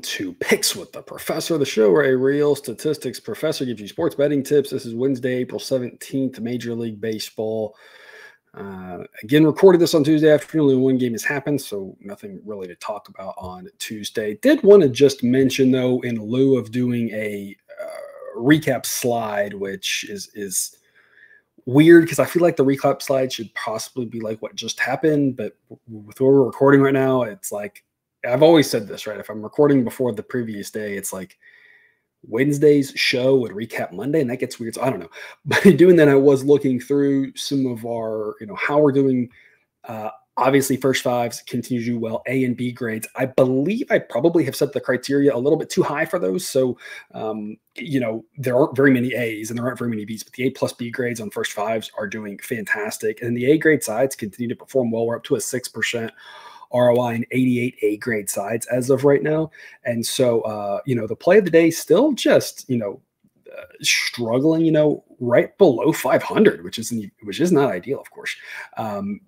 to Picks with the Professor, the show where a real statistics professor gives you sports betting tips. This is Wednesday, April 17th, Major League Baseball. Again, recorded this on Tuesday afternoon. Only one game has happened, so nothing really to talk about on Tuesday. Did want to just mention, though, in lieu of doing a recap slide, which is weird because I feel like the recap slide should possibly be like what just happened, but with what we're recording right now, it's like, I've always said this, right? If I'm recording before the previous day, it's like Wednesday's show would recap Monday, and that gets weird. So I don't know. But doing that, I was looking through some of our, how we're doing. Obviously, first fives continue to do well. A and B grades. I believe I probably have set the criteria a little bit too high for those. So, there aren't very many A's and there aren't very many B's, but the A plus B grades on first fives are doing fantastic. And the A grade sides continue to perform well. We're up to a 6% ROI and 88 A grade sides as of right now. And so, the play of the day still just, struggling, right below 500, which is not ideal, of course.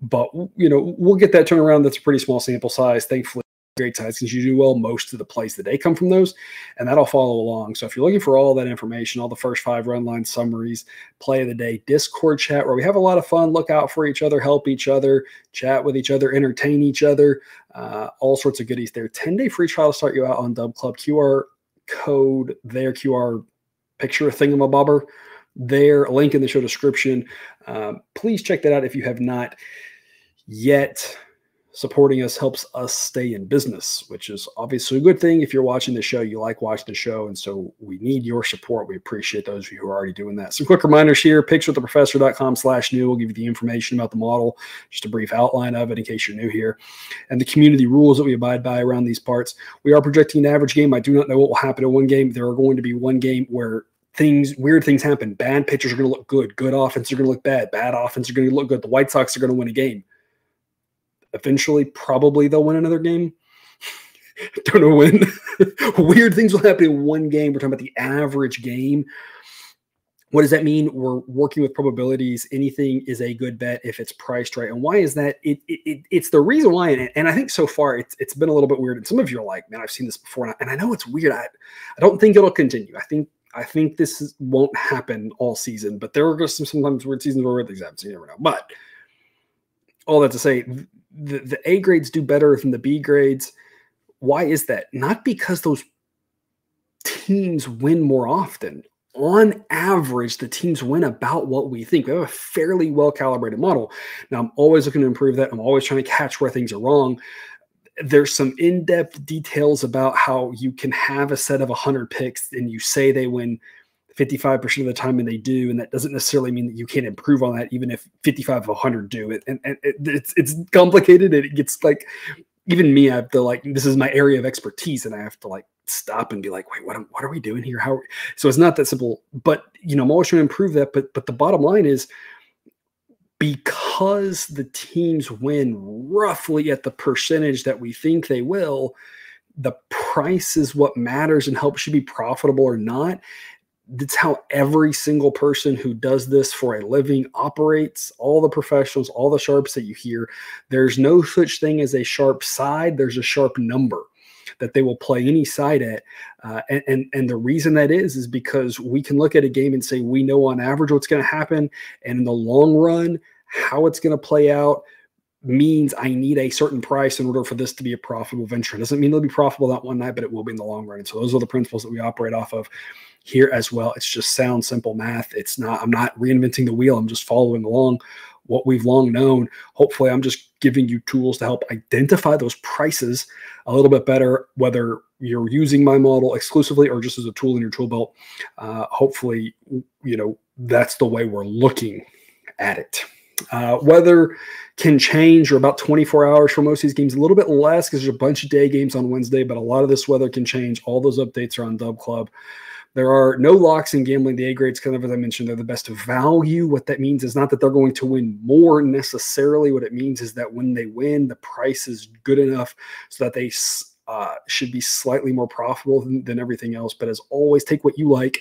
But, we'll get that turnaround. That's a pretty small sample size. Thankfully, great sides since you do well. Most of the plays of the day come from those, and that'll follow along. So if you're looking for all that information, all the first five run line summaries, play of the day, Discord chat, where we have a lot of fun, look out for each other, help each other, chat with each other, entertain each other, all sorts of goodies there. 10-day free trial to start you out on Dub Club. QR code there, QR picture thingamabobber there, link in the show description. Please check that out if you have not yet. Supporting us helps us stay in business, which is obviously a good thing. If you're watching the show, you like watching the show, and so we need your support. We appreciate those of you who are already doing that. Some quick reminders here: pickswiththeprofessor.com/new will give you the information about the model, just a brief outline of it in case you're new here, and the community rules that we abide by around these parts. We are projecting an average game. I do not know what will happen in one game. There are going to be one game where weird things happen. Bad pitchers are going to look good. Good offense are going to look bad. Bad offense are going to look good. The White Sox are going to win a game. Eventually, probably they'll win another game. Don't know when. Weird things will happen in one game. We're talking about the average game. What does that mean? We're working with probabilities. Anything is a good bet if it's priced right. And why is that? It's the reason why. And I think so far it's been a little bit weird. And some of you are like, man, I've seen this before. And I know it's weird. I don't think it'll continue. I think this won't happen all season. But there are sometimes weird seasons where things happen. So you never know. But all that to say, the A grades do better than the B grades. Why is that? Not because those teams win more often. On average, the teams win about what we think. We have a fairly well-calibrated model. Now, I'm always looking to improve that. I'm always trying to catch where things are wrong. There's some in-depth details about how you can have a set of 100 picks and you say they win 55% of the time, and they do, and that doesn't necessarily mean that you can't improve on that, even if 55 of 100 do it. And it's complicated, and it gets like, even me, I have to this is my area of expertise, and I have to stop and be like, wait, what are we doing here? So it's not that simple, but I'm always trying to improve that. But the bottom line is, because the teams win roughly at the percentage that we think they will, the price is what matters and helps you be profitable or not. That's how every single person who does this for a living operates. All the professionals, all the sharps that you hear, there's no such thing as a sharp side. There's a sharp number that they will play any side at. And the reason that is because we can look at a game and say, we know on average what's going to happen. And in the long run, how it's going to play out means I need a certain price in order for this to be a profitable venture. It doesn't mean it'll be profitable that one night, but it will be in the long run. And so those are the principles that we operate off of here as well. It's just sound, simple math. I'm not reinventing the wheel. I'm just following along what we've long known. Hopefully, I'm just giving you tools to help identify those prices a little bit better, whether you're using my model exclusively or just as a tool in your tool belt. Hopefully, that's the way we're looking at it. Weather can change, or about 24 hours for most of these games, a little bit less because there's a bunch of day games on Wednesday, but a lot of this weather can change. All those updates are on Dub Club. There are no locks in gambling. The A grades, kind of as I mentioned, they're the best value. What that means is not that they're going to win more necessarily. What it means is that when they win, the price is good enough so that they should be slightly more profitable than everything else. But as always, take what you like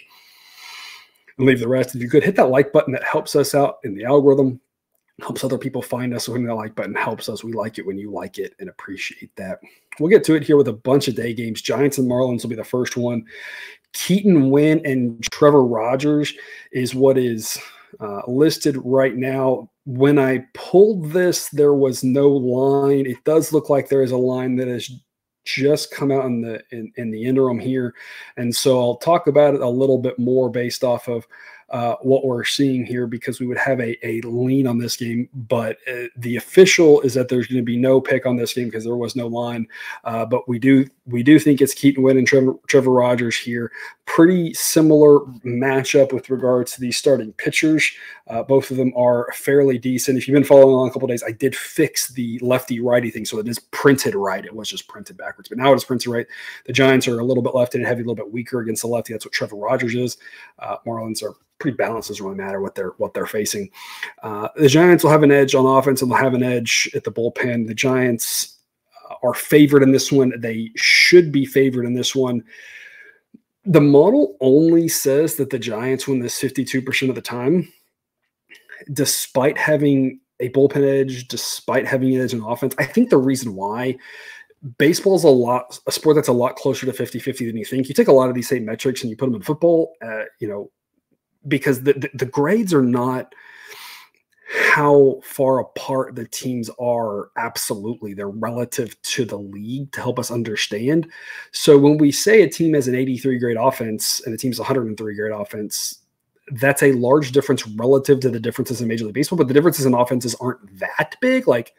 and leave the rest. If you could hit that like button, that helps us out in the algorithm. Helps other people find us when the like button helps us. We like it when you like it and appreciate that. We'll get to it here with a bunch of day games. Giants and Marlins will be the first one. Keaton Winn and Trevor Rogers is what is listed right now. When I pulled this, there was no line. It does look like there is a line that has just come out in the interim here, and so I'll talk about it a little bit more based off of what we're seeing here, because we would have a lean on this game, but the official is that there's going to be no pick on this game because there was no line. But we do think it's Keaton Winn and Trevor Rogers here. Pretty similar matchup with regards to the starting pitchers. Both of them are fairly decent. If you've been following along a couple of days, I did fix the lefty-righty thing, so it is printed right. It was just printed backwards, but now it is printed right. The Giants are a little bit left-handed heavy, a little bit weaker against the lefty. That's what Trevor Rogers is. Marlins are pretty balanced. Doesn't really matter what they're facing. The Giants will have an edge on offense, and they'll have an edge at the bullpen. The Giants are favored in this one. They should be favored in this one. The model only says that the Giants win this 52% of the time, despite having a bullpen edge, despite having an edge in offense. I think the reason why baseball is a sport that's a lot closer to 50-50 than you think. You take a lot of these same metrics and you put them in football, because the grades are not how far apart the teams are. Absolutely. They're relative to the league to help us understand. So when we say a team has an 83 grade offense and a team's 103 grade offense, that's a large difference relative to the differences in Major League Baseball, but the differences in offenses aren't that big. Like,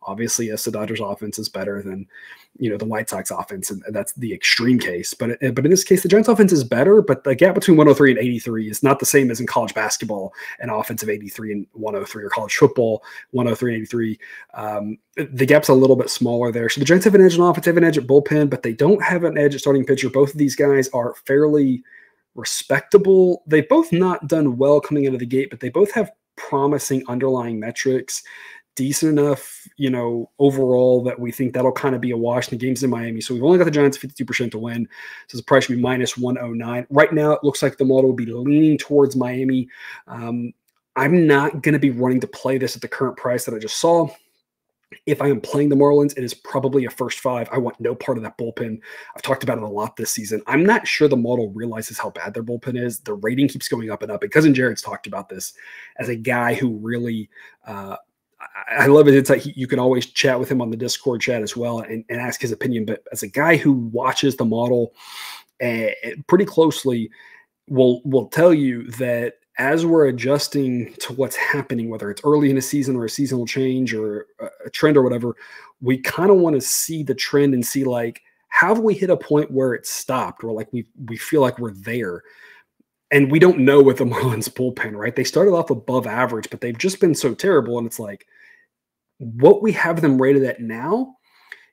obviously, yes, the Dodgers offense is better than, the White Sox offense, and that's the extreme case. But in this case, the Giants offense is better, but the gap between 103 and 83 is not the same as in college basketball, an offensive 83 and 103, or college football 103 and 83. The gap's a little bit smaller there. So the Giants have an edge on offense, have an edge at bullpen, but they don't have an edge at starting pitcher. Both of these guys are fairly respectable. They've both not done well coming out of the gate, but they both have promising underlying metrics. Decent enough, overall, that we think that'll kind of be a wash. The game's in Miami, so we've only got the Giants 52% to win. So the price should be minus 109. Right now, it looks like the model will be leaning towards Miami. I'm not going to be running to play this at the current price that I just saw. If I am playing the Marlins, it is probably a first five. I want no part of that bullpen. I've talked about it a lot this season. I'm not sure the model realizes how bad their bullpen is. The rating keeps going up and up. And Cousin Jared's talked about this as a guy who really I love it. It's like you can always chat with him on the Discord chat as well and ask his opinion. But as a guy who watches the model pretty closely, will tell you that as we're adjusting to what's happening, whether it's early in a season or a seasonal change or a trend or whatever, we kind of want to see the trend and see, like, have we hit a point where it stopped, or like we feel like we're there. And we don't know with the Marlins bullpen, right? They started off above average, but they've just been so terrible. And it's like, what we have them rated at now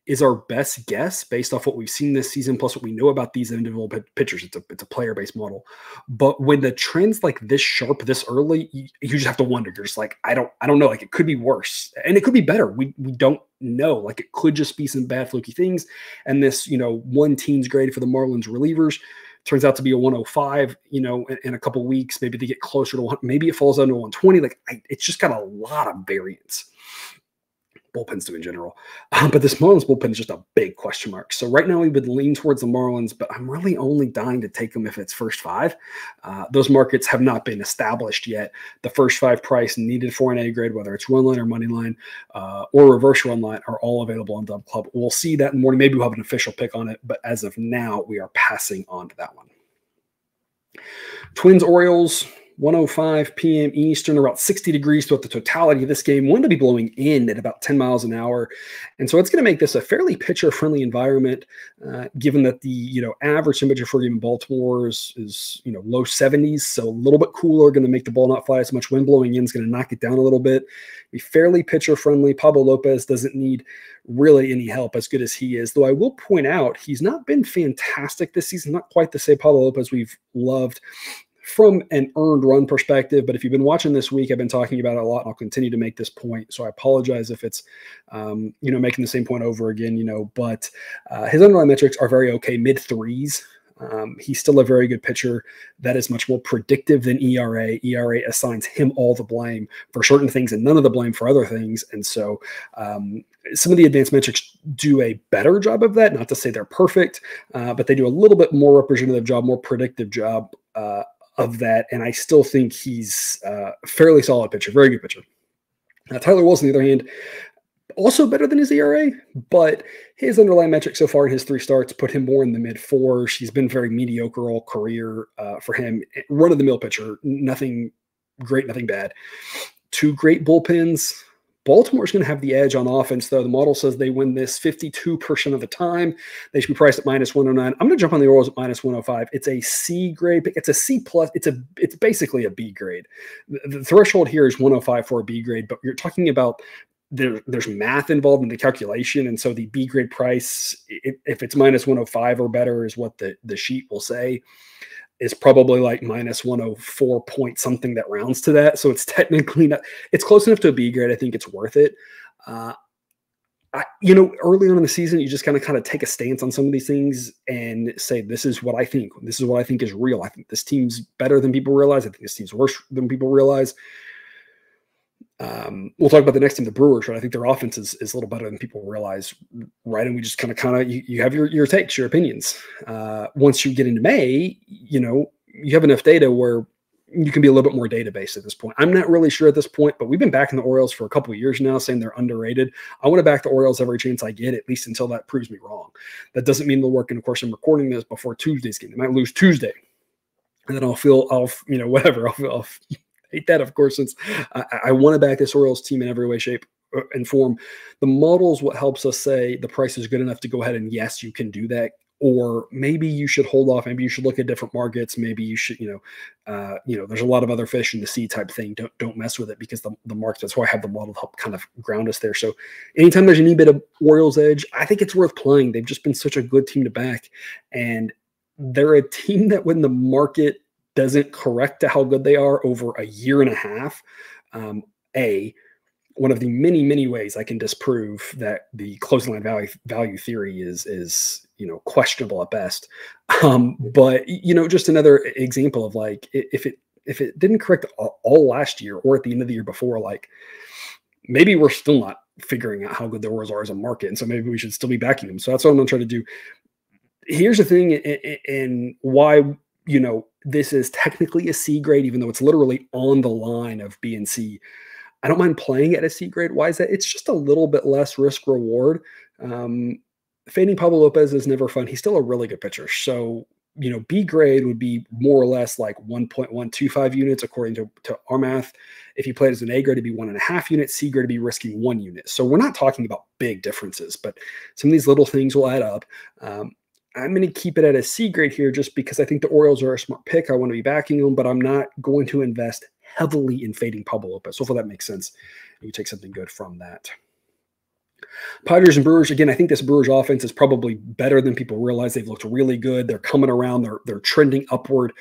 is our best guess based off what we've seen this season, plus what we know about these individual pitchers. It's a player-based model. But when the trend's like this sharp, this early, you just have to wonder. You're just like, I don't know. Like, it could be worse, and it could be better. We don't know. Like, it could just be some bad fluky things. And this, one team's grade for the Marlins relievers turns out to be a 105, in a couple weeks. Maybe they get closer to 100. Maybe it falls down to 120. Like, it's just got a lot of variance. Bullpens do in general. But this Marlins bullpen is just a big question mark. So right now we would lean towards the Marlins, but I'm really only dying to take them if it's first five. Those markets have not been established yet. The first five price needed for an A grade, whether it's run line or money line or reverse run line, are all available on Dub Club. We'll see that in the morning. Maybe we'll have an official pick on it, but as of now, we are passing on to that one. Twins, Orioles, 1:05 p.m. Eastern, about 60 degrees throughout the totality of this game. Wind to be blowing in at about 10 miles an hour. And so it's going to make this a fairly pitcher-friendly environment, given that the average temperature for a game in Baltimore is low 70s, so a little bit cooler, going to make the ball not fly as much. Wind blowing in is going to knock it down a little bit. Be fairly pitcher-friendly. Pablo Lopez doesn't need really any help, as good as he is, though I will point out he's not been fantastic this season. Not quite the same Pablo Lopez we've loved from an earned run perspective. But if you've been watching this week, I've been talking about it a lot, and I'll continue to make this point. So I apologize if it's, making the same point over again, but his underlying metrics are very okay, mid threes. He's still a very good pitcher that is much more predictive than ERA. ERA assigns him all the blame for certain things and none of the blame for other things. And so some of the advanced metrics do a better job of that. Not to say they're perfect, but they do a little bit more representative job, more predictive job of that. And I still think he's a fairly solid pitcher, very good pitcher. Tyler Wilson, on the other hand, also better than his ERA, but his underlying metrics so far in his 3 starts put him more in the mid-4s. He's been very mediocre all career for him. Run-of-the-mill pitcher, nothing great, nothing bad. 2 great bullpens. Baltimore's going to have the edge on offense, though. The model says they win this 52% of the time. They should be priced at -109. I'm going to jump on the Orioles at -105. It's a C grade pick. It's a C plus. It's basically a B grade. The threshold here is 105 for a B grade, but you're talking about there's math involved in the calculation, and so the B grade price, if it's -105 or better, is what the sheet will say, is probably like -104 point something that rounds to that. So it's technically not, it's close enough to a B grade. I think it's worth it. Early on in the season, you just kind of take a stance on some of these things and say, this is what I think. This is what I think is real. I think this team's better than people realize. I think this team's worse than people realize. We'll talk about the next team, the Brewers, right? I think their offense is a little better than people realize, right? And we just kind of you have your takes, your opinions. Once you get into May, you have enough data where you can be a little bit more data-based at this point. I'm not really sure at this point, but we've been backing the Orioles for a couple of years now, saying they're underrated. I want to back the Orioles every chance I get, at least until that proves me wrong. That doesn't mean they'll work. And of course, I'm recording this before Tuesday's game. They might lose Tuesday, and then I'll hate that, of course, since I want to back this Orioles team in every way, shape, and form. The model's what helps us say the price is good enough to go ahead and yes, you can do that. Or maybe you should hold off. Maybe you should look at different markets. Maybe you should, there's a lot of other fish in the sea type thing. Don't mess with it because the market. That's why I have the model to help kind of ground us there. So anytime there's any bit of Orioles edge, I think it's worth playing. They've just been such a good team to back, and they're a team that when the market doesn't correct to how good they are over a year and a half, one of the many, many ways I can disprove that the closing line value theory is questionable at best. But just another example of like, if it didn't correct all last year or at the end of the year before, like maybe we're still not figuring out how good the Orioles are as a market. And so maybe we should still be backing them. So that's what I'm going to try to do. Here's the thing, and why, this is technically a C grade, even though it's literally on the line of B and C. I don't mind playing at a C grade. Why is that? It's just a little bit less risk reward. Fading Pablo Lopez is never fun. He's still a really good pitcher. So, B grade would be more or less like 1.125 units according to our math. If you played as an A grade, it'd be 1.5 units. C grade would be risking 1 unit. So we're not talking about big differences, but some of these little things will add up. I'm going to keep it at a C grade here just because I think the Orioles are a smart pick. I want to be backing them, but I'm not going to invest heavily in fading Pablo Lopez. Hopefully that makes sense. You take something good from that. Padres and Brewers, again, I think this Brewers offense is probably better than people realize. They've looked really good. They're coming around. They're trending upward.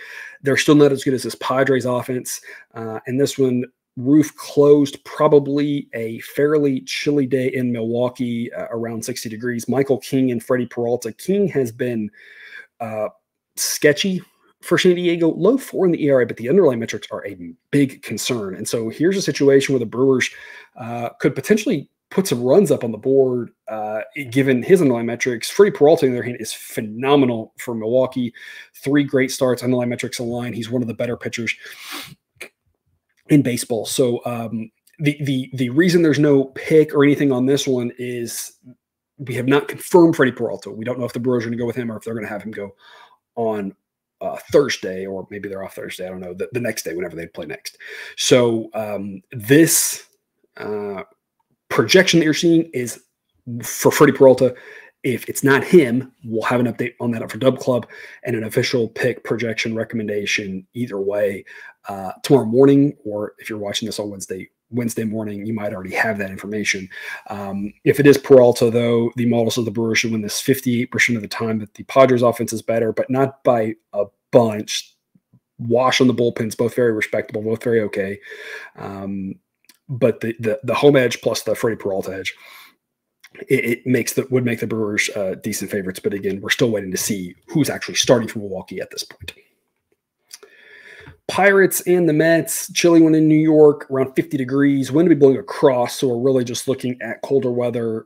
They're still not as good as this Padres offense. And this one, roof closed, probably a fairly chilly day in Milwaukee, around 60 degrees. Michael King and Freddie Peralta. King has been sketchy for San Diego, low 4 in the ERA, but the underlying metrics are a big concern. And so here's a situation where the Brewers could potentially put some runs up on the board, given his underlying metrics. Freddie Peralta, on the other hand, is phenomenal for Milwaukee. 3 great starts, underlying metrics align. He's one of the better pitchers in baseball. So the reason there's no pick or anything on this one is we have not confirmed Freddie Peralta. We don't know if the Brewers are going to go with him or if they're going to have him go on Thursday, or maybe they're off Thursday. I don't know, the next day, whenever they play next. So this projection that you're seeing is for Freddie Peralta. If it's not him, we'll have an update on that up for Dub Club and an official pick projection recommendation either way tomorrow morning, or if you're watching this on Wednesday morning, you might already have that information. If it is Peralta, though, the model says the Brewers should win this 58% of the time, that the Padres offense is better, but not by a bunch. Wash on the bullpens, both very respectable, both very okay. But the home edge plus the Freddie Peralta edge would make the Brewers decent favorites. But again, we're still waiting to see who's actually starting for Milwaukee at this point. Pirates and the Mets, chilly one in New York, around 50 degrees. Wind will be blowing across, so we're really just looking at colder weather.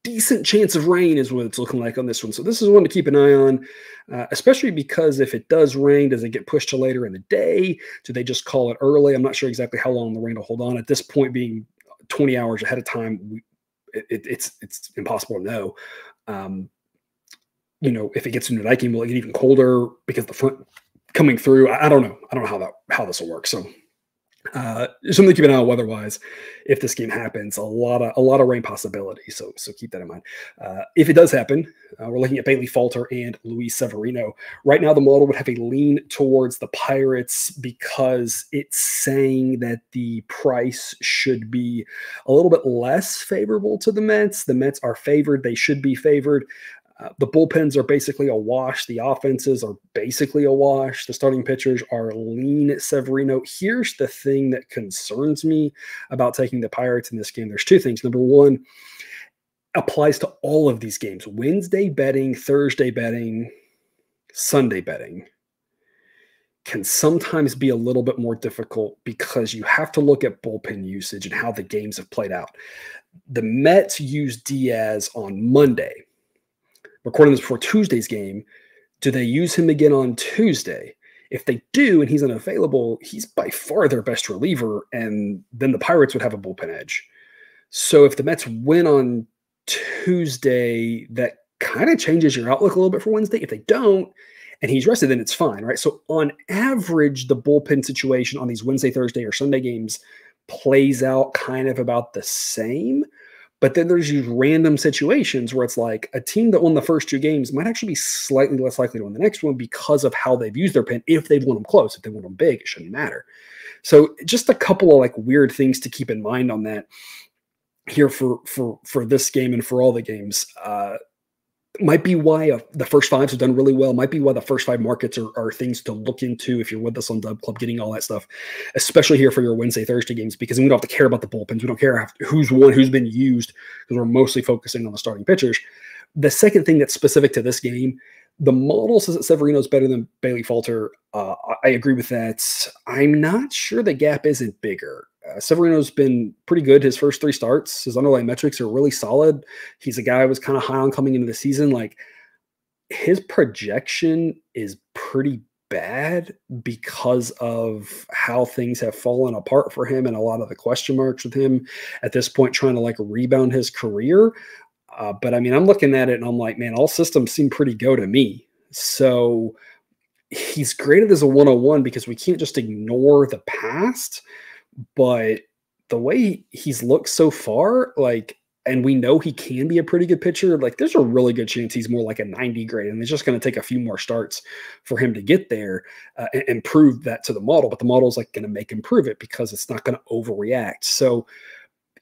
Decent chance of rain is what it's looking like on this one. So this is one to keep an eye on, especially because if it does rain, does it get pushed to later in the day? Do they just call it early? I'm not sure exactly how long the rain will hold on. At this point, being 20 hours ahead of time, it's impossible to know. If it gets into the night game, will it get even colder because the front coming through? I don't know. I don't know how this will work. So something to keep an eye on weather-wise. If this game happens, a lot of rain possibility. So keep that in mind. If it does happen, we're looking at Bailey Falter and Luis Severino. Right now, the model would have a lean towards the Pirates because it's saying that the price should be a little bit less favorable to the Mets. The Mets are favored. They should be favored. The bullpens are basically a wash. The offenses are basically a wash. The starting pitchers are lean Severino. Here's the thing that concerns me about taking the Pirates in this game. There's two things. Number one, applies to all of these games. Wednesday betting, Thursday betting, Sunday betting can sometimes be a little bit more difficult because you have to look at bullpen usage and how the games have played out. The Mets used Diaz on Monday. Recording this before Tuesday's game, do they use him again on Tuesday? If they do and he's unavailable, he's by far their best reliever, and then the Pirates would have a bullpen edge. So if the Mets win on Tuesday, that kind of changes your outlook a little bit for Wednesday. If they don't, and he's rested, then it's fine, right? So on average, the bullpen situation on these Wednesday, Thursday, or Sunday games plays out kind of about the same. But then there's these random situations where it's like a team that won the first two games might actually be slightly less likely to win the next one because of how they've used their pen. If they've won them close, if they won them big, it shouldn't matter. So just a couple of like weird things to keep in mind on that here for this game and for all the games. Might be why the first fives have done really well. Might be why the first five markets are things to look into if you're with us on Dub Club, getting all that stuff, especially here for your Wednesday, Thursday games, because we don't have to care about the bullpens. We don't care who's won, who's been used, because we're mostly focusing on the starting pitchers. The second thing that's specific to this game, the model says that Severino's better than Bailey Falter. I agree with that. I'm not sure the gap isn't bigger. Severino's been pretty good his first three starts. His underlying metrics are really solid. He's a guy I was kind of high on coming into the season. Like, his projection is pretty bad because of how things have fallen apart for him and a lot of the question marks with him at this point trying to like rebound his career. But I mean, I'm looking at it and I'm like, man, all systems seem pretty go to me. So he's graded as a 101 because we can't just ignore the past. But the way he's looked so far, like, and we know he can be a pretty good pitcher, like there's a really good chance he's more like a 90 grade, and it's just going to take a few more starts for him to get there and prove that to the model. But the model's like going to make him prove it because it's not going to overreact. So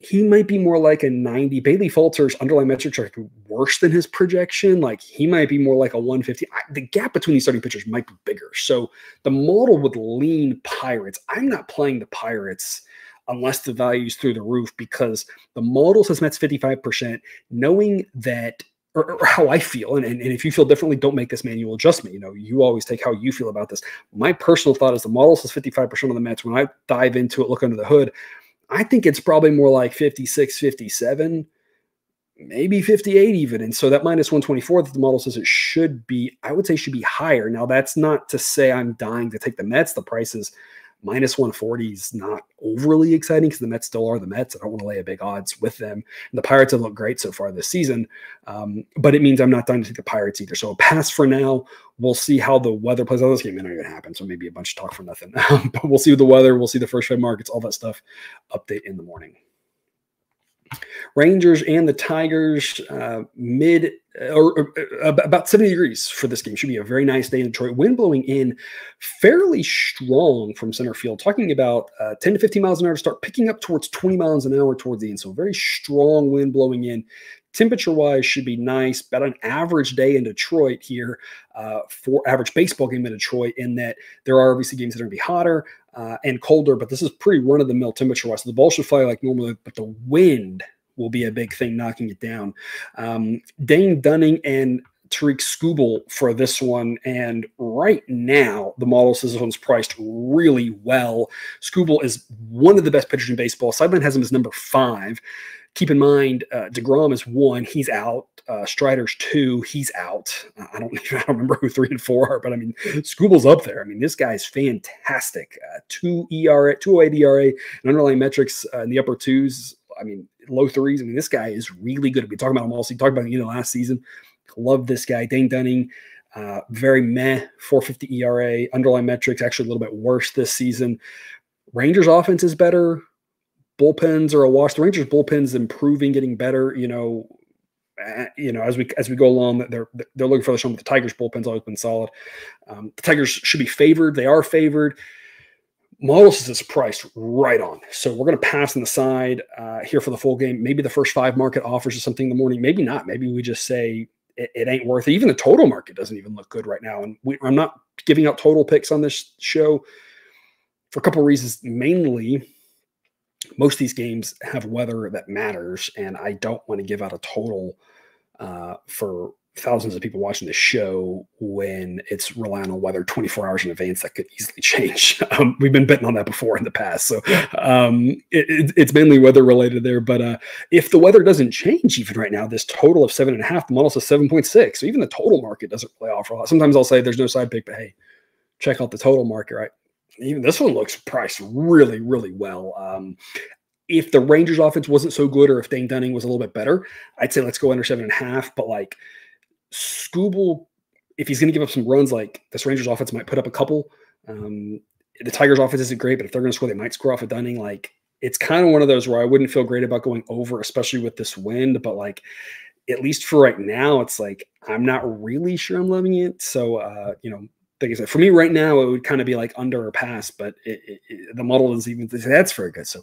he might be more like a 90. Bailey Falter's underlying metrics are worse than his projection. Like, he might be more like a 150. The gap between these starting pitchers might be bigger. So the model would lean Pirates. I'm not playing the Pirates unless the value's through the roof, because the model says Mets 55%, knowing that, or how I feel, and if you feel differently, don't make this manual adjustment. You know, you always take how you feel about this. My personal thought is the model says 55% of the Mets. When I dive into it, look under the hood, I think it's probably more like 56, 57, maybe 58 even. And so that minus 124 that the model says it should be, I would say should be higher. Now, that's not to say I'm dying to take the Mets. The price is minus 140 is not overly exciting because the Mets still are the Mets. I don't want to lay a big odds with them. And the Pirates have looked great so far this season, but it means I'm not dying to take the Pirates either. So a pass for now. We'll see how the weather plays out. This game may not even happen, so maybe a bunch of talk for nothing. But we'll see the weather. We'll see the first five markets, all that stuff. Update in the morning. Rangers and the Tigers, about 70 degrees for this game. Should be a very nice day in Detroit. Wind blowing in fairly strong from center field, talking about 10 to 15 miles an hour to start, picking up towards 20 miles an hour towards the end. So very strong wind blowing in. Temperature-wise should be nice. About an average day in Detroit here for average baseball game in Detroit, in that there are obviously games that are going to be hotter and colder, but this is pretty run-of-the-mill temperature-wise. So the ball should fly like normal, but the wind will be a big thing knocking it down. Dane Dunning and Tariq Skubal for this one. And right now, the model says this one's priced really well. Skubal is one of the best pitchers in baseball. Sideline has him as number 5. Keep in mind, DeGrom is 1. He's out. Strider's 2. He's out. I don't remember who 3 and 4 are, but I mean, Skubal's up there. I mean, this guy's fantastic. 2 ERA, 2.08 ERA, and underlying metrics in the upper 2s. I mean, low 3s. I mean, this guy is really good. We talked about him also. We talked about him last season. Love this guy. Dane Dunning, very meh, 4.50 ERA. Underlying metrics actually a little bit worse this season. Rangers offense is better. Bullpens are a wash. The Rangers bullpen's improving, getting better. As we go along, they're looking for the show. But the Tigers bullpen's always been solid. The Tigers should be favored. They are favored. Models is priced right on. So we're going to pass on the side here for the full game. Maybe the first 5 market offers us something in the morning. Maybe not. Maybe we just say it ain't worth it. Even the total market doesn't even look good right now. And I'm not giving out total picks on this show for a couple of reasons. Mainly, most of these games have weather that matters, and I don't want to give out a total for thousands of people watching this show when it's relying on weather 24 hours in advance. That could easily change. We've been betting on that before in the past. So it's mainly weather related there. But if the weather doesn't change even right now, this total of 7.5, the model says 7.6. So even the total market doesn't play off a lot. Sometimes I'll say there's no side pick, but hey, check out the total market, right? Even this one looks priced really, really well. If the Rangers offense wasn't so good, or if Dane Dunning was a little bit better, I'd say let's go under 7.5. But like Skubal, if he's going to give up some runs, like this Rangers offense might put up a couple. The Tigers offense isn't great, but if they're going to score, they might score off of Dunning. Like it's kind of one of those where I wouldn't feel great about going over, especially with this wind. But like at least for right now, it's like I'm not really sure I'm loving it. So like I said, for me right now, it would kind of be like under or pass, but the model doesn't even say that's very good. So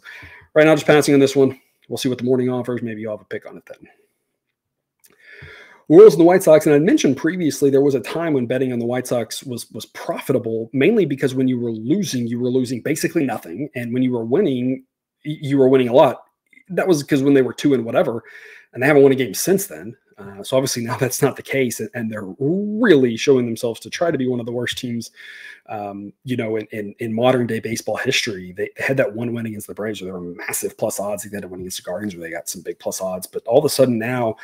right now, just passing on this one. We'll see what the morning offers. Maybe you'll have a pick on it then. Orioles and the White Sox, and I mentioned previously there was a time when betting on the White Sox was profitable, mainly because when you were losing basically nothing, and when you were winning a lot. That was because when they were 2 and whatever, and they haven't won a game since then. So obviously now that's not the case, and they're really showing themselves to try to be one of the worst teams, in modern day baseball history. They had that one win against the Braves where they were massive plus odds. They had a win against the Guardians where they got some big plus odds. But all of a sudden now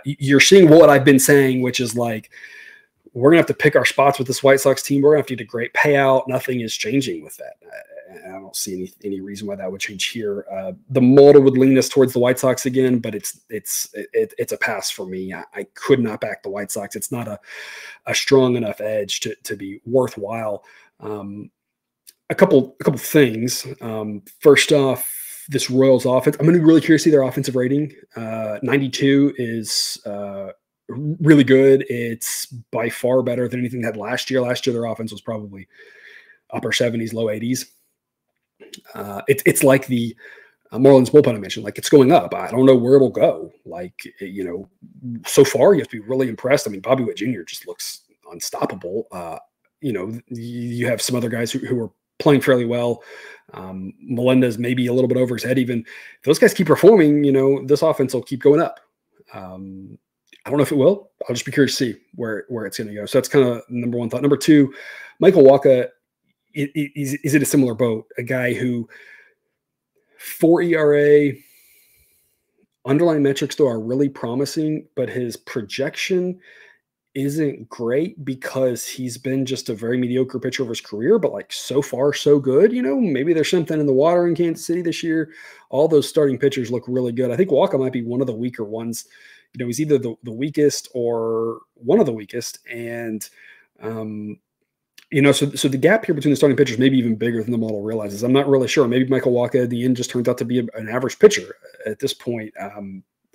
you're seeing what I've been saying, which is like, we're going to have to pick our spots with this White Sox team. We're going to have to get a great payout. Nothing is changing with that. I don't see any reason why that would change here. The model would lean us towards the White Sox again, but it's a pass for me. I could not back the White Sox. It's not a strong enough edge to be worthwhile. A couple things. First off, this Royals offense, I'm going to be really curious to see their offensive rating. 92 is really good. It's by far better than anything they had last year. Last year, their offense was probably upper 70s, low 80s. It's like the Marlins bullpen I mentioned. Like, it's going up. I don't know where it'll go. Like, so far you have to be really impressed. I mean, Bobby Witt Jr. just looks unstoppable. You have some other guys who are playing fairly well. Melendez maybe a little bit over his head. Even if those guys keep performing, this offense will keep going up. I don't know if it will. I'll just be curious to see where it's going to go. So that's kind of number one thought. Number two, Michael Wacha is in a similar boat. A guy who 4 ERA, underlying metrics though are really promising, but his projection isn't great because he's been just a very mediocre pitcher over his career, but like so far so good. Maybe there's something in the water in Kansas City this year. All those starting pitchers look really good. I think Wacha might be one of the weaker ones. He's either the weakest or one of the weakest. And, so the gap here between the starting pitchers may be even bigger than the model realizes. I'm not really sure. Maybe Michael Wacha at the end just turns out to be an average pitcher at this point. A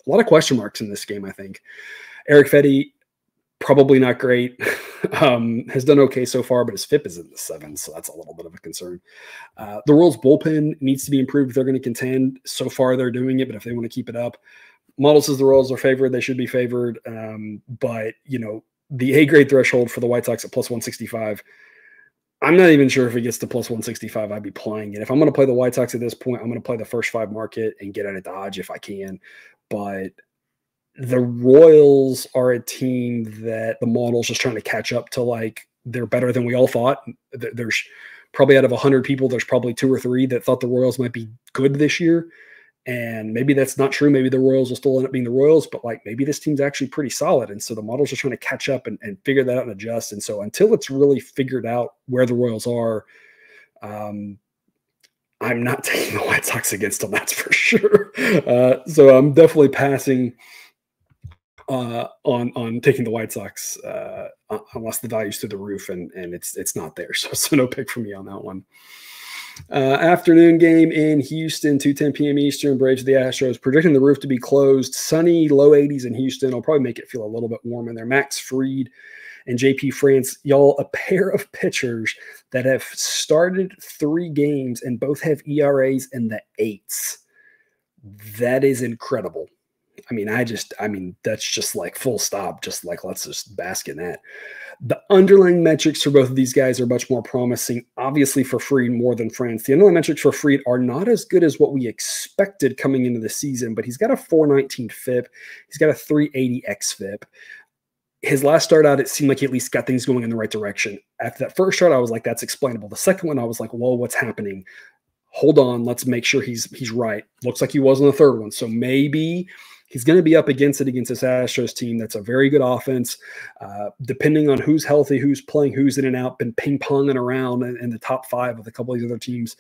lot of question marks in this game, I think. Eric Fedde, probably not great. Has done okay so far, but his FIP is in the 7s, so that's a little bit of a concern. The Royals bullpen needs to be improved if they're going to contend. So far they're doing it, but if they want to keep it up, model says the Royals are favored. They should be favored. But, the A-grade threshold for the White Sox at plus 165, I'm not even sure if it gets to plus 165, I'd be playing it. If I'm going to play the White Sox at this point, I'm going to play the first 5 market and get out of Dodge if I can. But the Royals are a team that the model's just trying to catch up to. Like, they're better than we all thought. There's probably, out of 100 people, there's probably 2 or 3 that thought the Royals might be good this year. And maybe that's not true. Maybe the Royals will still end up being the Royals, but like maybe this team's actually pretty solid. And so the model's just trying to catch up and figure that out and adjust. And so until it's really figured out where the Royals are, I'm not taking the White Sox against them, that's for sure. So I'm definitely passing on taking the White Sox unless the value's through the roof, and it's not there. So no pick for me on that one. Afternoon game in Houston, 2:10 p.m. Eastern. Braves of the Astros, predicting the roof to be closed. Sunny, low 80s in Houston. I'll probably make it feel a little bit warm in there. Max Fried and JP France, y'all, a pair of pitchers that have started 3 games and both have ERAs in the 8s. That is incredible. I mean, that's just like full stop. Just like, let's just bask in that. The underlying metrics for both of these guys are much more promising. Obviously for Fried more than France. The underlying metrics for Fried are not as good as what we expected coming into the season, but he's got a 419 FIP. He's got a 380 xFIP. His last start out, it seemed like he at least got things going in the right direction. After that first start, I was like, that's explainable. The second one, I was like, whoa, what's happening? Hold on, let's make sure he's right. Looks like he was in the third one. So maybe he's going to be up against this Astros team that's a very good offense. Depending on who's healthy, who's playing, who's in and out, been ping-ponging around in the top 5 of a couple of these other teams.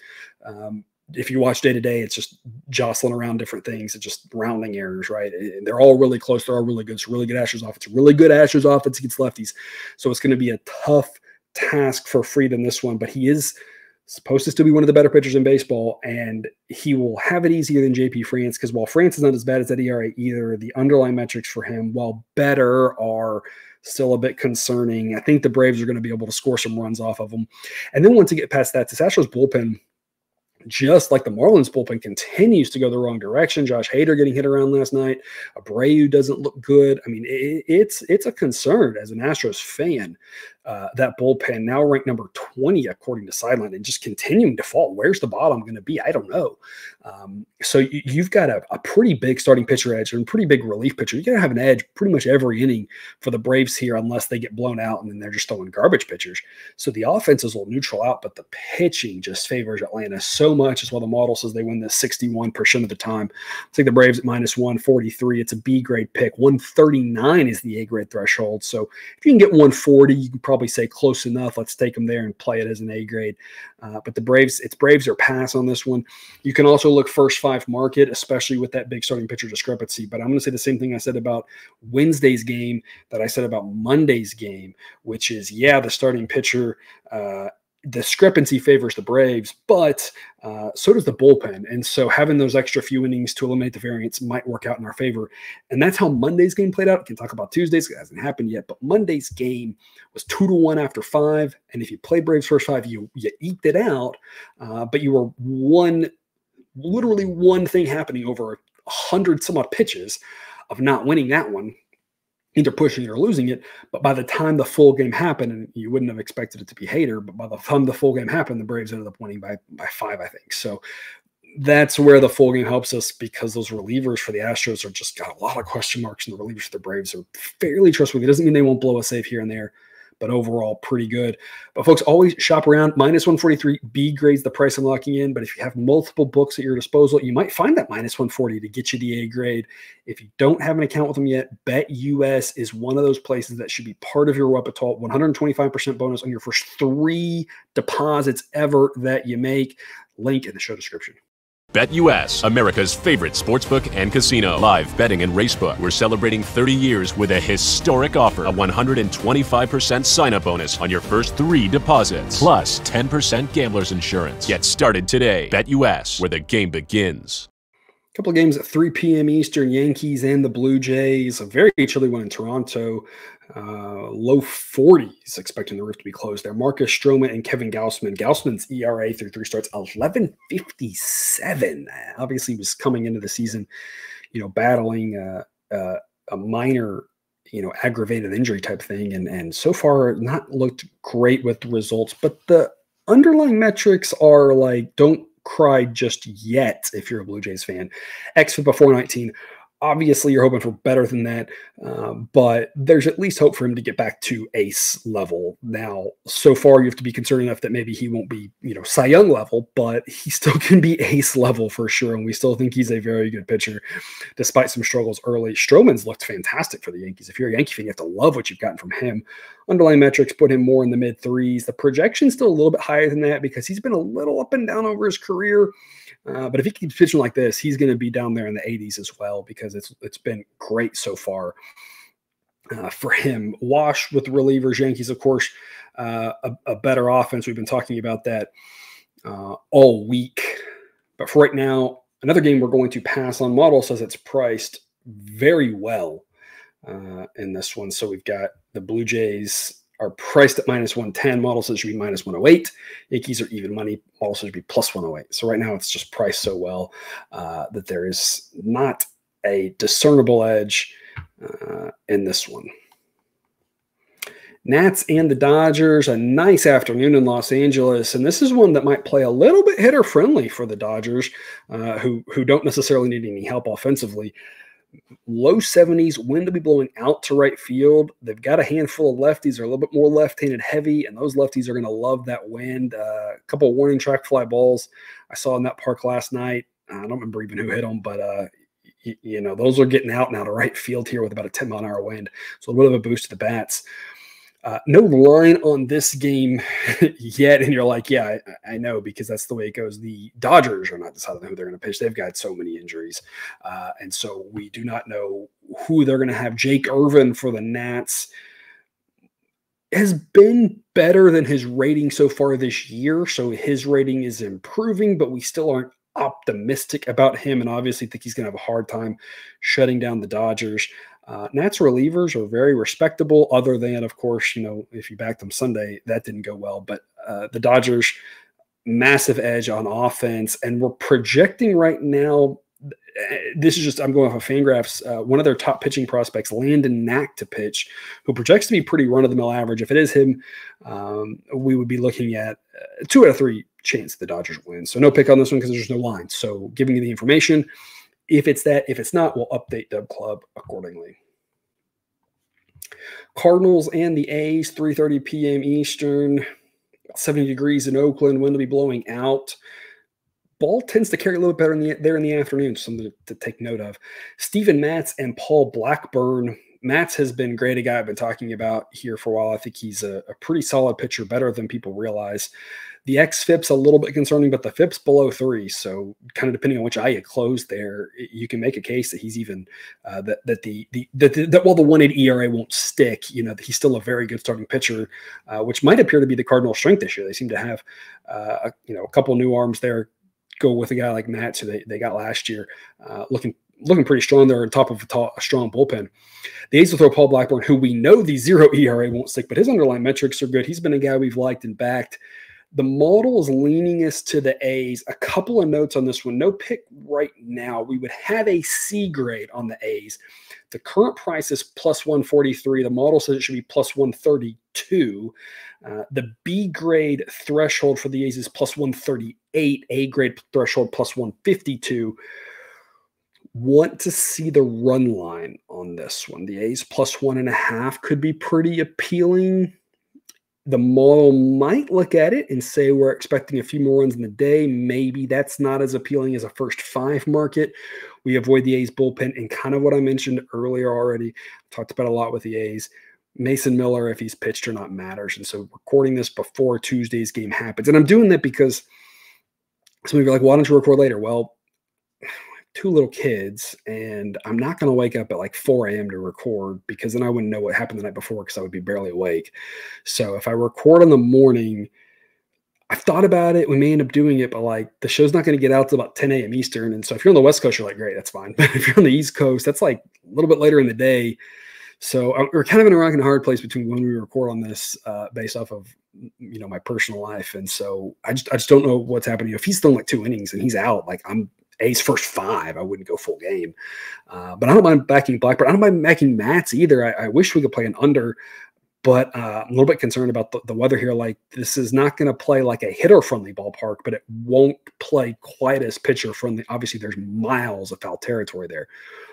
If you watch day-to-day, it's just jostling around different things. It's just rounding errors, right? And they're all really close. They're all really good. It's a really good Astros offense. Really good Astros offense against lefties. So it's going to be a tough task for Fried in this one, but he is supposed to still be one of the better pitchers in baseball, and he will have it easier than JP France, because while France is not as bad as that ERA either, the underlying metrics for him, while better, are still a bit concerning. I think the Braves are going to be able to score some runs off of them. And then once you get past that, this Astros bullpen, just like the Marlins bullpen, continues to go the wrong direction. Josh Hader getting hit around last night. Abreu doesn't look good. I mean, it's a concern as an Astros fan. That bullpen now ranked number 20 according to Sideline, and just continuing to fall. Where's the bottom going to be? I don't know. So you've got a pretty big starting pitcher edge and pretty big relief pitcher. You're going to have an edge pretty much every inning for the Braves here, unless they get blown out and then they're just throwing garbage pitchers. So the offenses will neutral out, but the pitching just favors Atlanta so much. As well, the model says they win this 61% of the time. I think the Braves at minus 143. It's a B grade pick. 139 is the A grade threshold. So if you can get 140, you can probably say close enough. Let's take them there and play it as an A grade. But the Braves, it's Braves or pass on this one. You can also look first 5 market, especially with that big starting pitcher discrepancy. But I'm going to say the same thing I said about Wednesday's game that I said about Monday's game, which is, yeah, the starting pitcher discrepancy favors the Braves, but so does the bullpen. And so having those extra few innings to eliminate the variance might work out in our favor. And that's how Monday's game played out. We can talk about Tuesday's. It hasn't happened yet, but Monday's game was 2-1 after 5. And if you play Braves first 5, you eked it out. But you were literally one thing happening over 100 some odd pitches of not winning that one, either pushing it or losing it. But by the time the full game happened, and you wouldn't have expected it to be Hader, but by the time the full game happened, the Braves ended up winning by 5, I think. So that's where the full game helps us, because those relievers for the Astros are just got a lot of question marks, and the relievers for the Braves are fairly trustworthy. It doesn't mean they won't blow a save here and there, but overall pretty good. But folks, always shop around. Minus 143 B grades the price I'm locking in. But if you have multiple books at your disposal, you might find that minus 140 to get you the A grade. If you don't have an account with them yet, BetUS is one of those places that should be part of your repertoire. 125% bonus on your first 3 deposits ever that you make. Link in the show description. BetUS, America's favorite sportsbook and casino. Live betting and racebook. We're celebrating 30 years with a historic offer. A 125% sign-up bonus on your first 3 deposits. Plus 10% gambler's insurance. Get started today. BetUS, where the game begins. A couple of games at 3 p.m. Eastern, Yankees and the Blue Jays. A very chilly one in Toronto. Low 40s, expecting the roof to be closed there. Marcus Stroman and Kevin Gausman. Gausman's ERA through 3 starts, 11.57. Obviously, he was coming into the season, battling a minor aggravated injury type thing. And so far not looked great with the results, but the underlying metrics are like, don't cry just yet if you're a Blue Jays fan. xFIP of 419. Obviously, you're hoping for better than that, but there's at least hope for him to get back to ace level. Now, so far, you have to be concerned enough that maybe he won't be, Cy Young level, but he still can be ace level for sure, and we still think he's a very good pitcher, despite some struggles early. Stroman's looked fantastic for the Yankees. If you're a Yankee fan, you have to love what you've gotten from him. Underlying metrics put him more in the mid-threes. The projection's still a little bit higher than that because he's been a little up and down over his career. But if he keeps pitching like this, he's going to be down there in the 80s as well because it's been great so far for him. Wash with the relievers. Yankees, of course, a better offense. We've been talking about that all week. But for right now, another game we're going to pass on. Model says it's priced very well in this one. So we've got the Blue Jays are priced at -110. Model says it should be -108. Yankees are even money. Model says it should be +108. So right now it's just priced so well that there is not a discernible edge in this one. Nats and the Dodgers, a nice afternoon in Los Angeles. And this is one that might play a little bit hitter friendly for the Dodgers, who don't necessarily need any help offensively. Low 70s, wind to be blowing out to right field. They've got a handful of lefties. They're a little bit more left-handed heavy, and those lefties are going to love that wind. A couple of warning track fly balls I saw in that park last night. I don't remember even who hit them, but those are getting out now to right field here with about a 10-mile-an-hour wind. So a little bit of a boost to the bats. No line on this game yet, and you're like, yeah, I know, because that's the way it goes. The Dodgers are not deciding who they're going to pitch. They've got so many injuries, and so we do not know who they're going to have. Jake Irvin for the Nats has been better than his rating so far this year, so his rating is improving, but we still aren't optimistic about him, and obviously think he's going to have a hard time shutting down the Dodgers. Nats relievers are very respectable, other than, of course, if you backed them Sunday, that didn't go well. But the Dodgers, massive edge on offense. And we're projecting right now, this is just, I'm going off of Fangraphs, one of their top pitching prospects, Landon Knack, to pitch, who projects to be pretty run-of-the-mill average. If it is him, we would be looking at 2 out of 3 chance the Dodgers win. So no pick on this one because there's no line. So giving you the information. If it's that, if it's not, we'll update Dub Club accordingly. Cardinals and the A's, 3:30 p.m. Eastern, 70 degrees in Oakland, wind will be blowing out. Ball tends to carry a little bit better there in the afternoon, something to take note of. Steven Matz and Paul Blackburn. Matz has been great, a guy I've been talking about here for a while. I think he's a pretty solid pitcher, better than people realize. The xFIP's a little bit concerning, but the FIP's below 3. So kind of depending on which eye you close there, you can make a case that he's even that while the 1.8 ERA won't stick, he's still a very good starting pitcher, which might appear to be the Cardinals' strength this year. They seem to have a couple new arms there. Go with a guy like Matz, who they got last year, looking pretty strong there on top of a strong bullpen. The A's will throw Paul Blackburn, who we know the 0 ERA won't stick, but his underlying metrics are good. He's been a guy we've liked and backed. The model is leaning us to the A's. A couple of notes on this one. No pick right now. We would have a C grade on the A's. The current price is +143. The model says it should be +132. The B grade threshold for the A's is +138. A grade threshold +152. Want to see the run line on this one. The A's +1.5 could be pretty appealing. The model might look at it and say we're expecting a few more runs in the day. Maybe that's not as appealing as a first 5 market. We avoid the A's bullpen, and kind of what I mentioned earlier already, talked about a lot with the A's. Mason Miller, if he's pitched or not, matters. And so recording this before Tuesday's game happens. And I'm doing that because some of you are like, why don't you record later? Well, 2 little kids, and I'm not going to wake up at like 4 a.m. to record, because then I wouldn't know what happened the night before because I would be barely awake. So if I record in the morning, I've thought about it. We may end up doing it, but like the show's not going to get out till about 10 a.m. Eastern. And so if you're on the West Coast, you're like, great, that's fine. But if you're on the East Coast, that's like a little bit later in the day. So we're kind of in a rock and a hard place between when we record on this based off of, my personal life. And so I just don't know what's happening. If he's still in like 2 innings and he's out, like A's first 5, I wouldn't go full game. But I don't mind backing Blackburn. I don't mind backing Mats either. I wish we could play an under, but I'm a little bit concerned about the weather here. Like, this is not going to play like a hitter-friendly ballpark, but it won't play quite as pitcher-friendly. Obviously, there's miles of foul territory there,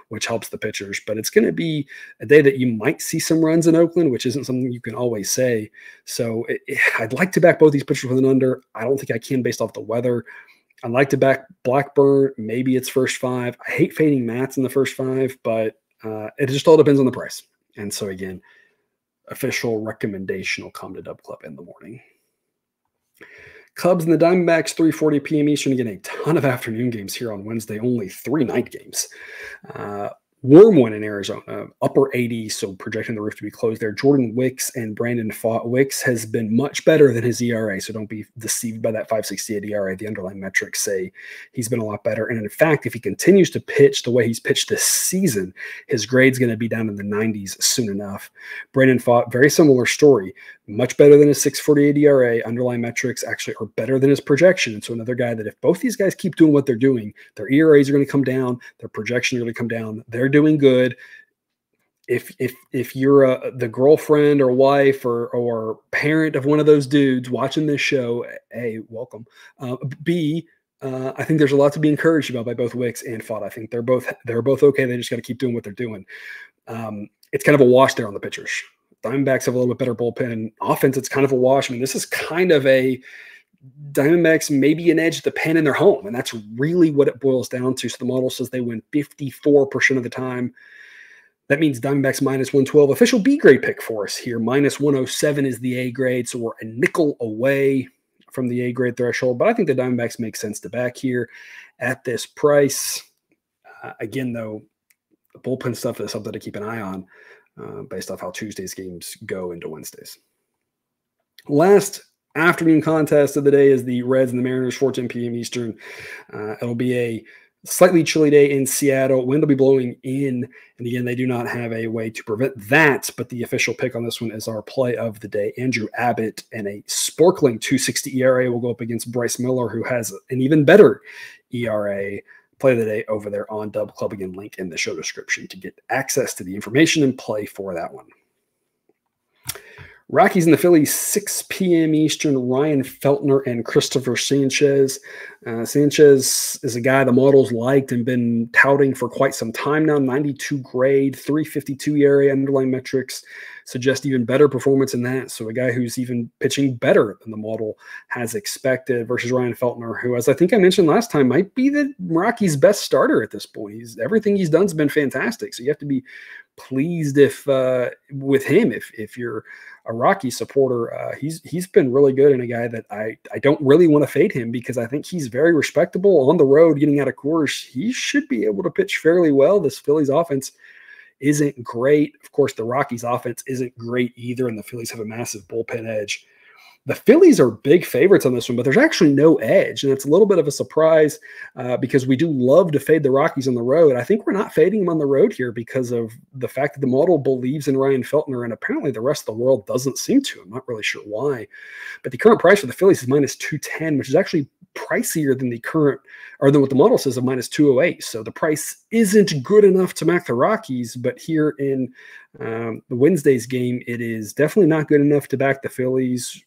which helps the pitchers. But it's going to be a day that you might see some runs in Oakland, which isn't something you can always say. So I'd like to back both these pitchers with an under. I don't think I can based off the weather. I'd like to back Blackburn. Maybe it's first 5. I hate fading Mats in the first 5, but it just all depends on the price. And so, again, official recommendation will come to Dub Club in the morning. Cubs and the Diamondbacks, 3:40 p.m. Eastern. Again, a ton of afternoon games here on Wednesday, only 3 night games. Warm one in Arizona, upper 80s, so projecting the roof to be closed there. Jordan Wicks and Brandon Pfaadt. Wicks has been much better than his ERA, so don't be deceived by that 5.68 ERA. The underlying metrics say he's been a lot better. And in fact, if he continues to pitch the way he's pitched this season, his grade's going to be down in the 90s soon enough. Brandon Pfaadt, very similar story. Much better than his 6.48 ERA. Underlying metrics actually are better than his projection. And so another guy that if both these guys keep doing what they're doing, their ERAs are going to come down, their projections are going to come down. They're doing good. If you're the girlfriend or wife or parent of one of those dudes watching this show, A, welcome. B, I think there's a lot to be encouraged about by both Wicks and Pfaadt. I think they're both okay. They just got to keep doing what they're doing. It's kind of a wash there on the pitchers. Diamondbacks have a little bit better bullpen. Offense, it's kind of a wash. I mean, this is kind of a Diamondbacks maybe an edge at the pen in their home, and that's really what it boils down to. So the model says they win 54% of the time. That means Diamondbacks minus 112. Official B grade pick for us here. Minus 107 is the A grade, so we're a nickel away from the A grade threshold. But I think the Diamondbacks make sense to back here at this price. Again, though, the bullpen stuff is something to keep an eye on based off how Tuesday's games go into Wednesdays. Last afternoon contest of the day is the Reds and the Mariners, 4:10 p.m. Eastern. It'll be a slightly chilly day in Seattle. Wind will be blowing in. And again, they do not have a way to prevent that. But the official pick on this one is our play of the day. Andrew Abbott and a sparkling 2.60 ERA will go up against Bryce Miller, who has an even better ERA. Play of the day over there on Dub Club. Again, link in the show description to get access to the information and play for that one. Rockies and the Phillies, 6 p.m. Eastern. Ryan Feltner and Christopher Sanchez. Sanchez is a guy the models liked and been touting for quite some time now. 92 grade, 3.52 ERA. Underlying metrics suggest even better performance in that. So a guy who's even pitching better than the model has expected versus Ryan Feltner, who, as I think I mentioned last time, might be the Rockies' best starter at this point. Everything he's done has been fantastic. So you have to be pleased with him if you're a Rocky supporter. He's been really good, and a guy that I don't really want to fade him because I think he's very respectable on the road, getting out of course. He should be able to pitch fairly well. This Phillies offense isn't great. Of course, the Rockies offense isn't great either, and the Phillies have a massive bullpen edge. The Phillies are big favorites on this one, but there's actually no edge, and it's a little bit of a surprise because we do love to fade the Rockies on the road. I think we're not fading them on the road here because of the fact that the model believes in Ryan Feltner, and apparently the rest of the world doesn't seem to. I'm not really sure why. But the current price for the Phillies is minus 210, which is actually pricier than the current, or than what the model says of minus 208. So the price isn't good enough to back the Rockies, but here in the Wednesday's game, it is definitely not good enough to back the Phillies.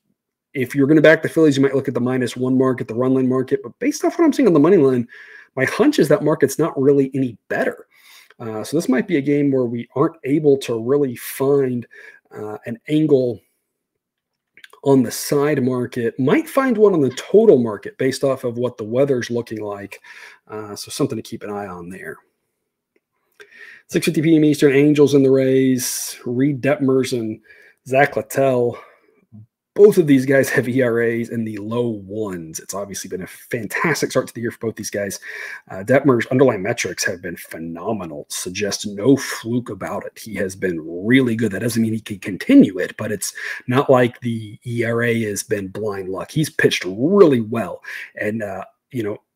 If you're going to back the Phillies, you might look at the -1 market, the run line market. But based off what I'm seeing on the money line, my hunch is that market's not really any better. So this might be a game where we aren't able to really find an angle on the side market. Might find one on the total market based off of what the weather's looking like. So something to keep an eye on there. 6:50 p.m. Eastern, Angels and the Rays. Reed Detmers and Zach Littell. Both of these guys have ERAs in the low ones. It's obviously been a fantastic start to the year for both these guys. Detmer's underlying metrics have been phenomenal. Suggest no fluke about it. He has been really good. That doesn't mean he can continue it, but it's not like the ERA has been blind luck. He's pitched really well. And,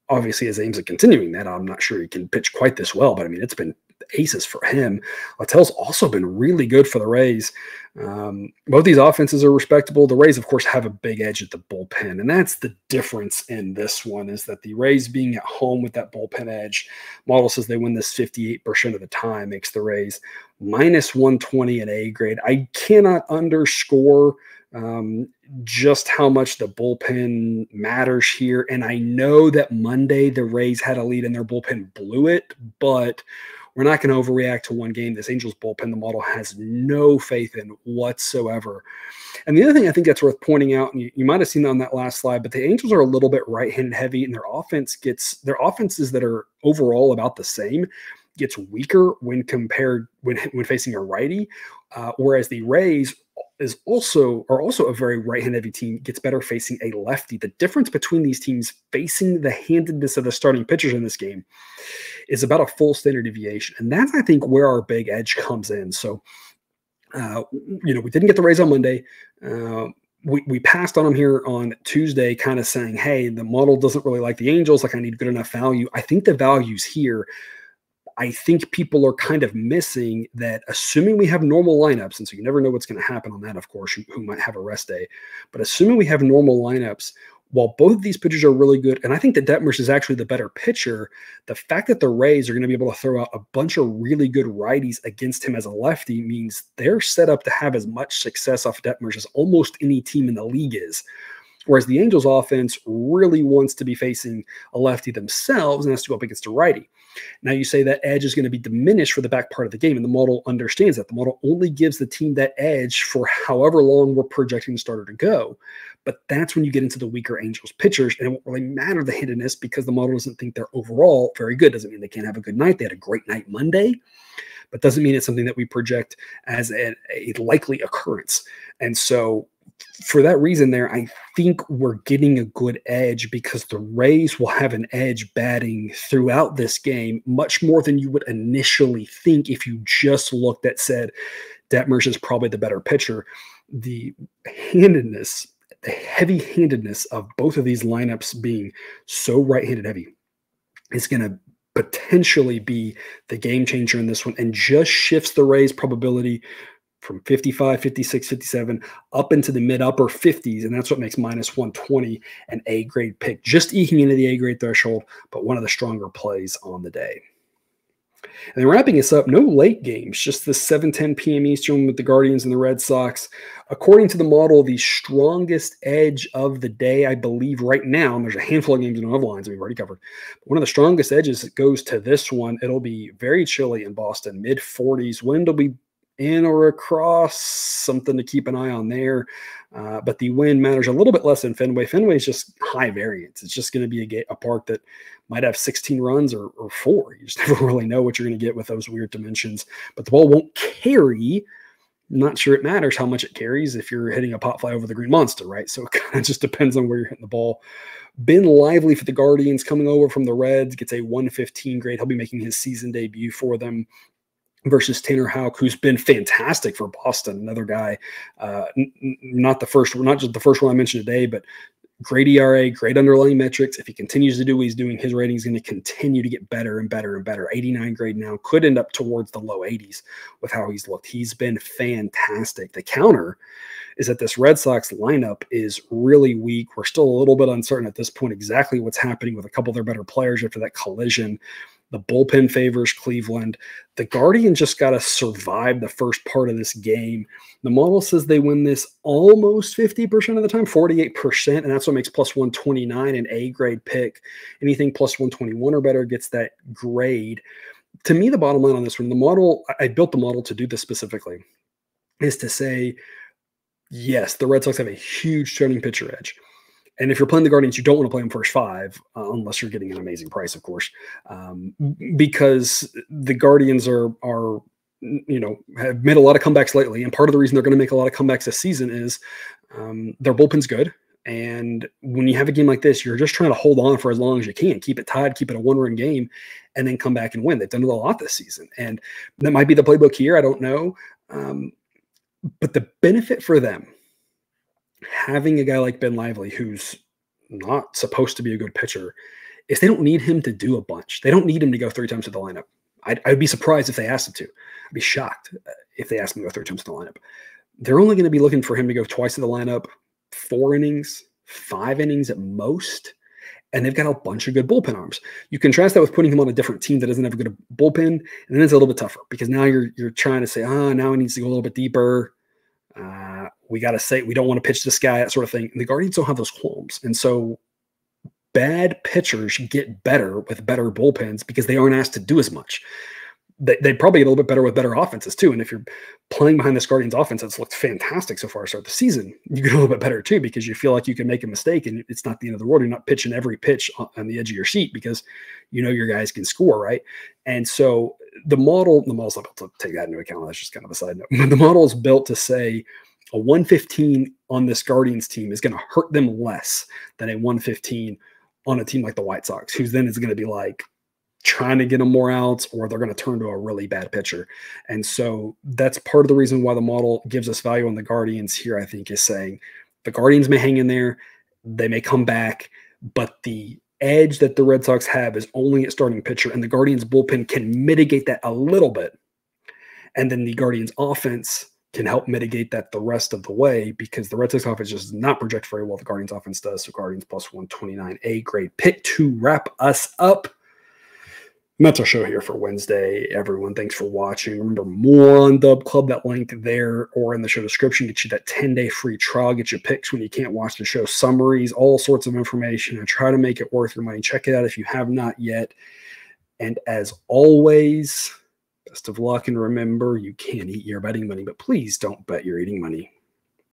obviously his aims at continuing that. I'm not sure he can pitch quite this well, but I mean, it's been aces for him. Littell's also been really good for the Rays. Both these offenses are respectable. The Rays, of course, have a big edge at the bullpen, and that's the difference in this one, is that the Rays being at home with that bullpen edge, model says they win this 58% of the time, makes the Rays minus 120 in A grade. I cannot underscore just how much the bullpen matters here. And I know that Monday the Rays had a lead and their bullpen blew it, but we're not going to overreact to one game. This Angels bullpen, the model has no faith in whatsoever. And the other thing I think that's worth pointing out, and you might have seen that on that last slide, but the Angels are a little bit right-handed heavy, and their offenses that are overall about the same gets weaker when compared when facing a righty, whereas the Rays are also a very right-hand heavy team, gets better facing a lefty. The difference between these teams facing the handedness of the starting pitchers in this game is about a full standard deviation. And that's, I think, where our big edge comes in. So, we didn't get the Rays on Monday. We passed on them here on Tuesday, kind of saying, hey, the model doesn't really like the Angels. Like, I need good enough value. I think the value's here. I think people are kind of missing that, assuming we have normal lineups, and so you never know what's going to happen on that, of course, who might have a rest day, but assuming we have normal lineups, while both of these pitchers are really good, and I think that Detmers is actually the better pitcher, the fact that the Rays are going to be able to throw out a bunch of really good righties against him as a lefty means they're set up to have as much success off Detmers as almost any team in the league is. Whereas the Angels offense really wants to be facing a lefty themselves and has to go up against a righty. Now you say that edge is going to be diminished for the back part of the game, and the model understands that. The model only gives the team that edge for however long we're projecting the starter to go. But that's when you get into the weaker Angels pitchers, and it won't really matter the handedness because the model doesn't think they're overall very good. Doesn't mean they can't have a good night. They had a great night Monday, but doesn't mean it's something that we project as a likely occurrence. And so for that reason there, I think we're getting a good edge because the Rays will have an edge batting throughout this game, much more than you would initially think if you just looked at said Detmers is probably the better pitcher. The handedness, the heavy-handedness of both of these lineups being so right-handed heavy is going to potentially be the game changer in this one and just shifts the Rays probability from 55, 56, 57 up into the mid-upper 50s, and that's what makes minus 120 an A-grade pick, just eking into the A-grade threshold, but one of the stronger plays on the day. And then wrapping us up, no late games, just the 7:10 p.m. Eastern with the Guardians and the Red Sox. According to the model, the strongest edge of the day, I believe right now, and there's a handful of games in other lines we've already covered, but one of the strongest edges that goes to this one. It'll be very chilly in Boston, mid-40s. Wind will be in or across, something to keep an eye on there. But the wind matters a little bit less than Fenway. Fenway is just high variance. It's just going to be a park that might have 16 runs or 4. You just never really know what you're going to get with those weird dimensions. But the ball won't carry. I'm not sure it matters how much it carries if you're hitting a pop fly over the green monster, right? So it kind of just depends on where you're hitting the ball. Ben Lively for the Guardians coming over from the Reds gets a 115 grade. He'll be making his season debut for them versus Tanner Houck, who's been fantastic for Boston. Another guy, not just the first one I mentioned today, but great ERA, great underlying metrics. If he continues to do what he's doing, his rating is going to continue to get better and better and better. 89 grade now, could end up towards the low 80s with how he's looked. He's been fantastic. The counter is that this Red Sox lineup is really weak. We're still a little bit uncertain at this point exactly what's happening with a couple of their better players after that collision. The bullpen favors Cleveland. The Guardians just got to survive the first part of this game. The model says they win this almost 50% of the time, 48%, and that's what makes plus 129 an A-grade pick. Anything plus 121 or better gets that grade. To me, the bottom line on this one, the model, I built the model to do this specifically, is to say, yes, the Red Sox have a huge starting pitcher edge. And if you're playing the Guardians, you don't want to play them first 5, unless you're getting an amazing price, of course, because the Guardians are have made a lot of comebacks lately. And part of the reason they're going to make a lot of comebacks this season is their bullpen's good. And when you have a game like this, you're just trying to hold on for as long as you can, keep it tied, keep it a 1-run game, and then come back and win. They've done it a lot this season. And that might be the playbook here. I don't know. But the benefit for them, having a guy like Ben Lively, who's not supposed to be a good pitcher, is they don't need him to do a bunch. They don't need him to go 3 times to the lineup. I'd be surprised if they asked him to. I'd be shocked if they asked him to go 3 times in the lineup. They're only going to be looking for him to go twice in the lineup, 4 innings, 5 innings at most. And they've got a bunch of good bullpen arms. You contrast that with putting him on a different team that doesn't have a good bullpen, and then it's a little bit tougher because now you're trying to say, now he needs to go a little bit deeper. We got to say we don't want to pitch this guy, that sort of thing. And the Guardians don't have those qualms. And so bad pitchers get better with better bullpens because they aren't asked to do as much. They probably get a little bit better with better offenses too. And if you're playing behind this Guardians offense that's looked fantastic so far to start the season, you get a little bit better too because you feel like you can make a mistake and it's not the end of the world. You're not pitching every pitch on the edge of your seat because you know your guys can score, right? And so the model's not built to take that into account. That's just kind of a side note. The model is built to say a 115 on this Guardians team is going to hurt them less than a 115 on a team like the White Sox, who's then is going to be like trying to get them more outs, or they're going to turn to a really bad pitcher. And so that's part of the reason why the model gives us value on the Guardians here, I think, is saying the Guardians may hang in there, they may come back, but the edge that the Red Sox have is only at starting pitcher, and the Guardians bullpen can mitigate that a little bit. And then the Guardians offense can help mitigate that the rest of the way because the Red Sox offense just does not project very well. The Guardians offense does. So Guardians plus 129, a great pick to wrap us up. And that's our show here for Wednesday. Everyone, thanks for watching. Remember, more on Dub Club, that link there or in the show description. Get you that 10-day free trial. Get your picks when you can't watch the show, summaries, all sorts of information. I try to make it worth your money. Check it out if you have not yet. And as always, best of luck. And remember, you can eat your betting money, but please don't bet your eating money.